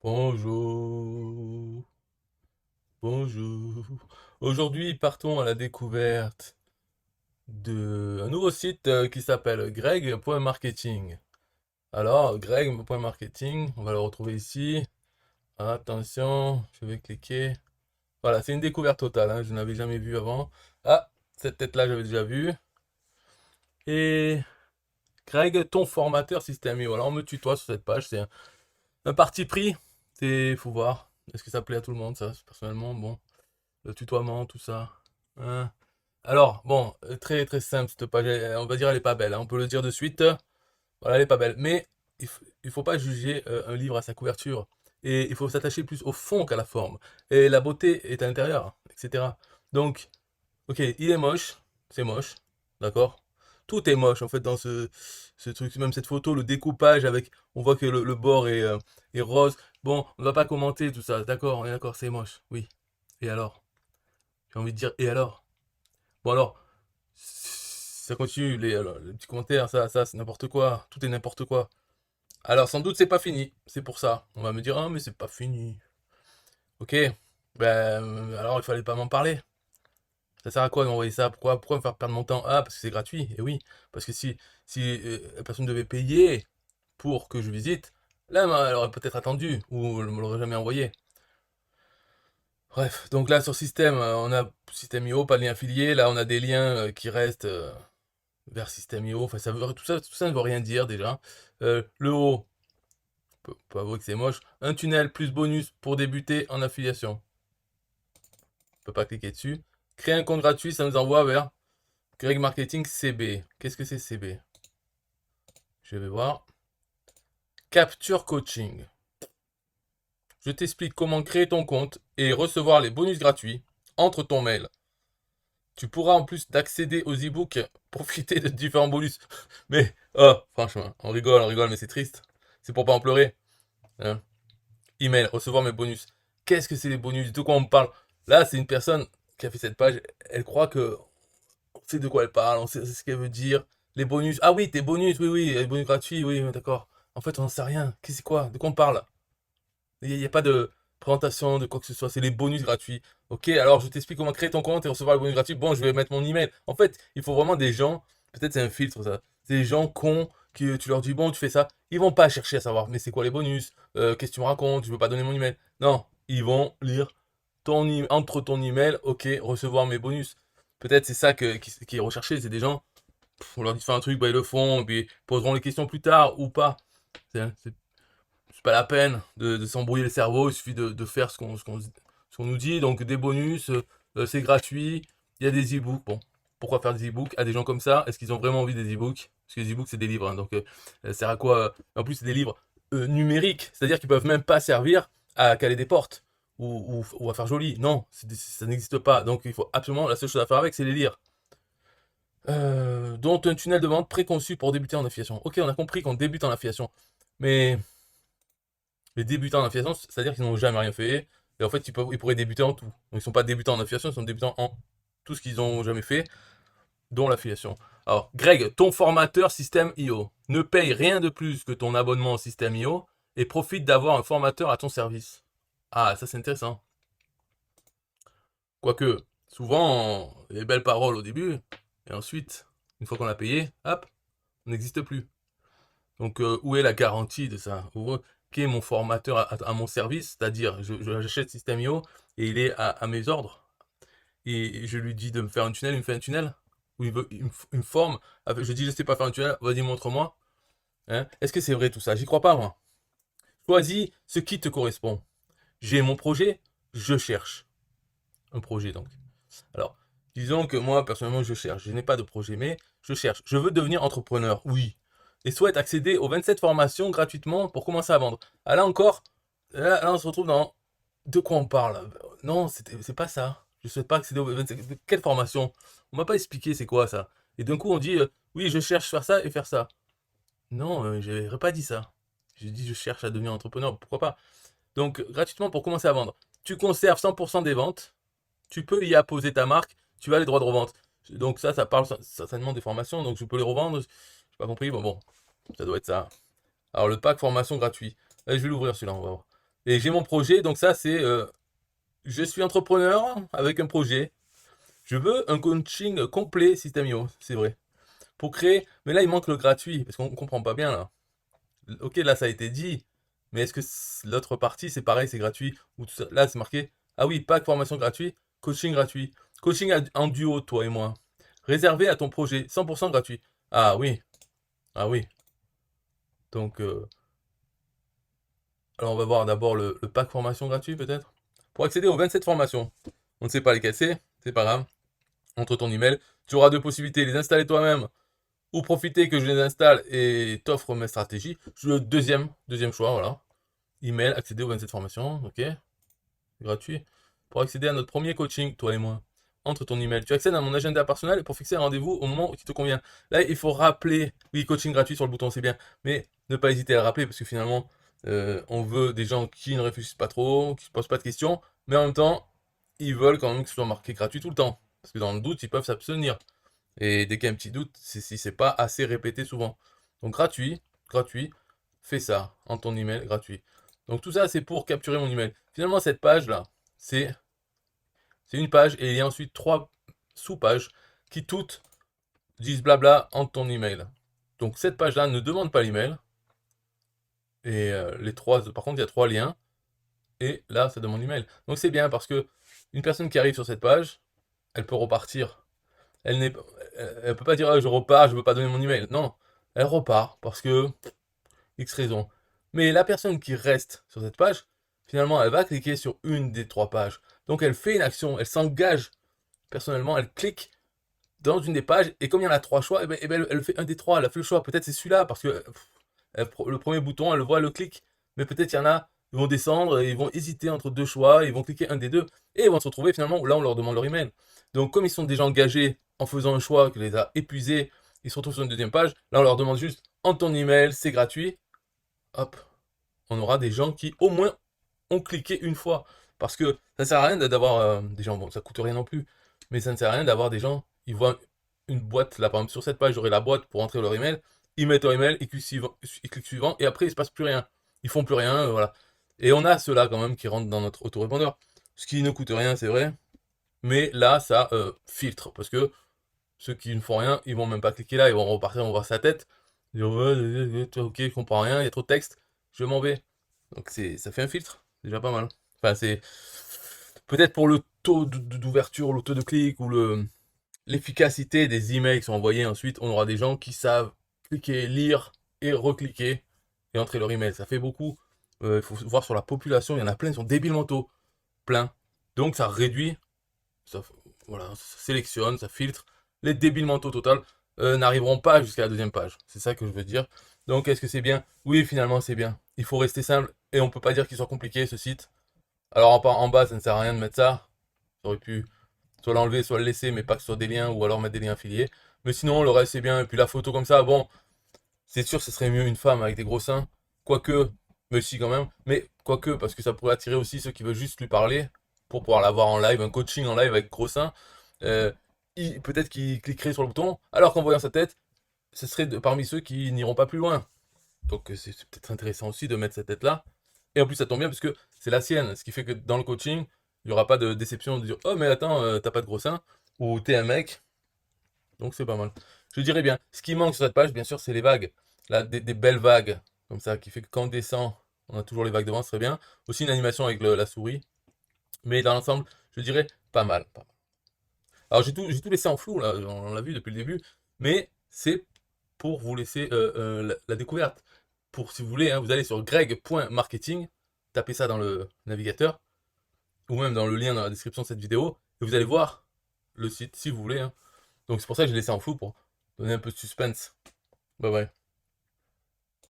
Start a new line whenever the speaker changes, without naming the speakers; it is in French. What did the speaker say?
Bonjour, bonjour. Aujourd'hui, partons à la découverte d'un nouveau site qui s'appelle greg.marketing. Alors, greg.marketing, on va le retrouver ici. Attention, je vais cliquer. Voilà, c'est une découverte totale, hein, je n'avais jamais vu avant. Ah, cette tête-là, j'avais déjà vu. Et Greg, ton formateur système I. Voilà, on me tutoie sur cette page, c'est un parti pris. Faut voir. Est-ce que ça plaît à tout le monde, ça, personnellement, bon. Le tutoiement, tout ça. Hein. Alors, bon, très très simple cette page, on va dire elle est pas belle, hein, on peut le dire de suite. Voilà, elle est pas belle. Mais il faut pas juger un livre à sa couverture. Et il faut s'attacher plus au fond qu'à la forme. Et la beauté est à l'intérieur, etc. Donc, ok, il est moche, c'est moche, d'accord? Tout est moche en fait dans ce truc, même cette photo, le découpage avec, on voit que le bord est rose. Bon, on ne va pas commenter tout ça, d'accord, on est d'accord, c'est moche, oui. Et alors? J'ai envie de dire, et alors? Bon alors, ça continue, les petits commentaires, ça c'est n'importe quoi, tout est n'importe quoi. Alors sans doute c'est pas fini, c'est pour ça. On va me dire, ah mais c'est pas fini. Ok, ben alors il fallait pas m'en parler. Ça sert à quoi d'envoyer ça? Pourquoi me faire perdre mon temps? Ah, parce que c'est gratuit, et oui. Parce que si la personne devait payer pour que je visite, là elle aurait peut-être attendu, ou elle me l'aurait jamais envoyé. Bref, donc là sur système, on a système.io, pas de lien affilié, là on a des liens qui restent vers System.io, enfin tout ça ne veut rien dire déjà. Le haut, on peut avouer que c'est moche. Un tunnel plus bonus pour débuter en affiliation. On peut pas cliquer dessus. Créer un compte gratuit, ça nous envoie vers Greg Marketing CB. Qu'est-ce que c'est CB? Je vais voir. Capture Coaching. Je t'explique comment créer ton compte et recevoir les bonus gratuits. Entre ton mail. Tu pourras en plus d'accéder aux e-books, profiter de différents bonus. Mais, oh, franchement, on rigole, mais c'est triste. C'est pour pas en pleurer. Hein. Email, recevoir mes bonus. Qu'est-ce que c'est les bonus? De quoi on me parle? Là, c'est une personne qui a fait cette page. Elle croit que on sait de quoi elle parle, on sait ce qu'elle veut dire. Les bonus. Ah oui, tes bonus, oui, oui, les bonus gratuits, oui, d'accord. En fait, on n'en sait rien. Qu'est-ce que c'est quoi? De quoi on parle? Il n'y a pas de présentation de quoi que ce soit. C'est les bonus gratuits. Ok, alors je t'explique comment créer ton compte et recevoir les bonus gratuits. Bon, je vais mettre mon email. En fait, il faut vraiment des gens. Peut-être c'est un filtre, ça. C'est des gens cons qui tu leur dis bon, tu fais ça. Ils vont pas chercher à savoir, mais c'est quoi les bonus? Qu'est-ce que tu me racontes? Je veux pas donner mon email. Non, ils vont lire entre ton email, ok, recevoir mes bonus. Peut-être c'est ça qui est recherché. C'est des gens, on leur dit de faire un truc, bah ils le font, et puis ils poseront les questions plus tard ou pas. C'est pas la peine de s'embrouiller le cerveau, il suffit de faire ce qu'on nous dit. Donc des bonus, c'est gratuit, il y a des e-books. Bon, pourquoi faire des e-books à des gens comme ça? Est-ce qu'ils ont vraiment envie des e-books? Parce que les e-books c'est des livres, hein, donc ça sert à quoi? En plus c'est des livres numériques, c'est-à-dire qu'ils peuvent même pas servir à caler des portes ou à faire joli. Non, ça n'existe pas. Donc il faut absolument, la seule chose à faire avec, c'est les lire. Dont un tunnel de vente préconçu pour débuter en affiliation. Ok, on a compris qu'on débute en affiliation. Mais les débutants en affiliation, c'est-à-dire qu'ils n'ont jamais rien fait. Et en fait, ils pourraient débuter en tout. Donc, ils ne sont pas débutants en affiliation, ils sont débutants en tout ce qu'ils n'ont jamais fait, dont l'affiliation. Alors, Greg, ton formateur System.io, ne paye rien de plus que ton abonnement au System.io et profite d'avoir un formateur à ton service. Ah, ça c'est intéressant. Quoique, souvent, les belles paroles au début, et ensuite, une fois qu'on a payé, hop, on n'existe plus. Donc, où est la garantie de ça? Qui est mon formateur à mon service? C'est-à-dire, j'achète System.io et il est à mes ordres. Et je lui dis de me faire un tunnel, il me fait un tunnel. Ou il me forme. Je dis, je sais pas faire un tunnel, vas-y, montre-moi. Hein. Est-ce que c'est vrai tout ça? J'y crois pas, moi. Choisis ce qui te correspond. J'ai mon projet, je cherche. Un projet, donc. Alors, disons que moi, personnellement, je cherche. Je n'ai pas de projet, mais je cherche. Je veux devenir entrepreneur, oui. Et souhaite accéder aux 27 formations gratuitement pour commencer à vendre. Ah, là encore, là, on se retrouve dans... De quoi on parle? Non, c'est pas ça. Je souhaite pas accéder aux 27... Quelle formation? On m'a pas expliqué c'est quoi ça. Et d'un coup, on dit, oui, je cherche faire ça et faire ça. Non, j'aurais pas dit ça. J'ai dit, je cherche à devenir entrepreneur, pourquoi pas. Donc, gratuitement pour commencer à vendre. Tu conserves 100% des ventes, tu peux y apposer ta marque, tu as les droits de revente. Donc ça parle certainement des formations, donc je peux les revendre. J'ai pas compris, bon, ça doit être ça. Alors le pack formation gratuit. Allez, je vais l'ouvrir celui-là, on va voir. Et j'ai mon projet, donc ça c'est je suis entrepreneur avec un projet. Je veux un coaching complet System.io, c'est vrai. Pour créer, mais là il manque le gratuit, parce qu'on comprend pas bien là. Ok, là ça a été dit, mais est-ce que l'autre partie c'est pareil, c'est gratuit ou tout ça. Là c'est marqué, ah oui, pack formation gratuit, coaching gratuit, coaching en duo, toi et moi. Réservé à ton projet, 100% gratuit. Ah oui, ah oui. Donc, alors on va voir d'abord le pack formation gratuit peut-être. Pour accéder aux 27 formations, on ne sait pas lesquelles c'est pas grave. Entre ton email, tu auras deux possibilités, les installer toi-même ou profiter que je les installe et t'offre mes stratégies. Le deuxième choix, voilà. Email, accéder aux 27 formations, ok, gratuit. Pour accéder à notre premier coaching, toi et moi, entre ton email, tu accèdes à mon agenda personnel pour fixer un rendez-vous au moment qui te convient. Là, il faut rappeler, oui, coaching gratuit sur le bouton, c'est bien, mais ne pas hésiter à le rappeler parce que finalement, on veut des gens qui ne réfléchissent pas trop, qui ne se posent pas de questions, mais en même temps, ils veulent quand même que ce soit marqué gratuit tout le temps. Parce que dans le doute, ils peuvent s'abstenir. Et dès qu'il y a un petit doute, c'est si c'est pas assez répété souvent. Donc gratuit, fais ça en ton email gratuit. Donc tout ça, c'est pour capturer mon email. Finalement, cette page-là, c'est une page et il y a ensuite 3 sous-pages qui toutes disent blabla en ton email. Donc cette page-là ne demande pas l'email. Et les trois, par contre, il y a 3 liens. Et là, ça demande l'email. Donc c'est bien parce que une personne qui arrive sur cette page, elle peut repartir. Elle peut pas dire ah, je repars, je veux pas donner mon email. Non, elle repart parce que X raison. Mais la personne qui reste sur cette page, finalement, elle va cliquer sur une des 3 pages. Donc elle fait une action, elle s'engage personnellement, elle clique dans une des pages, et comme il y en a 3 choix, elle fait un des 3, elle a fait le choix. Peut-être c'est celui-là, parce que le premier bouton, elle le voit, elle le clique. Mais peut-être il y en a, ils vont descendre, et ils vont hésiter entre 2 choix, ils vont cliquer un des 2, et ils vont se retrouver finalement où là on leur demande leur email. Donc comme ils sont déjà engagés en faisant un choix qui les a épuisés, ils se retrouvent sur une deuxième page, là on leur demande juste en ton email, c'est gratuit, hop, on aura des gens qui au moins ont cliqué une fois. Parce que ça sert à rien d'avoir des gens, bon, ça coûte rien non plus, mais ça ne sert à rien d'avoir des gens, ils voient une boîte, là par exemple sur cette page, j'aurai la boîte pour entrer leur email, ils mettent leur email, ils cliquent suivant, et après il se passe plus rien. Ils font plus rien, voilà. Et on a ceux-là quand même qui rentrent dans notre autorépondeur. Ce qui ne coûte rien, c'est vrai, mais là ça filtre, parce que ceux qui ne font rien, ils vont même pas cliquer là, ils vont repartir, on va voir sa tête, ils vont dire, ouais, ok, je comprends rien, il y a trop de texte, je m'en vais. Donc ça fait un filtre, déjà pas mal. Enfin, c'est peut-être pour le taux d'ouverture, le taux de clic ou l'efficacité des emails qui sont envoyés ensuite, on aura des gens qui savent cliquer, lire et recliquer et entrer leur email. Ça fait beaucoup. Il faut voir sur la population, il y en a plein, ils sont débiles mentaux, plein. Donc ça réduit, ça, voilà, ça sélectionne, ça filtre. Les débiles mentaux total n'arriveront pas jusqu'à la deuxième page. C'est ça que je veux dire. Donc est-ce que c'est bien? Oui, finalement c'est bien. Il faut rester simple et on peut pas dire qu'il soit compliqué ce site. Alors en bas, ça ne sert à rien de mettre ça. Ça aurait pu soit l'enlever, soit le laisser, mais pas que ce soit des liens, ou alors mettre des liens affiliés. Mais sinon, le reste c'est bien. Et puis la photo comme ça, bon, c'est sûr que ce serait mieux une femme avec des gros seins. Quoique, mais si quand même. Mais quoique, parce que ça pourrait attirer aussi ceux qui veulent juste lui parler, pour pouvoir l'avoir en live, un coaching en live avec gros seins. Euh, Peut-être qu'il cliquerait sur le bouton, alors qu'en voyant sa tête, ce serait parmi ceux qui n'iront pas plus loin. Donc c'est peut-être intéressant aussi de mettre cette tête-là. Et en plus, ça tombe bien parce que c'est la sienne. Ce qui fait que dans le coaching, il n'y aura pas de déception de dire oh, mais attends, t'as pas de gros seins. Ou t'es un mec. Donc c'est pas mal. Je dirais bien. Ce qui manque sur cette page, bien sûr, c'est les vagues. Là, des belles vagues. Comme ça, qui fait que quand on descend, on a toujours les vagues devant, ce serait bien. Aussi une animation avec la souris. Mais dans l'ensemble, je dirais pas mal. Pas mal. Alors j'ai tout laissé en flou, là, on l'a vu depuis le début. Mais c'est pour vous laisser la découverte. Pour, si vous voulez, hein, vous allez sur greg.marketing, tapez ça dans le navigateur, ou même dans le lien dans la description de cette vidéo, et vous allez voir le site si vous voulez. Hein. Donc c'est pour ça que j'ai laissé en flou pour donner un peu de suspense. Bye bye.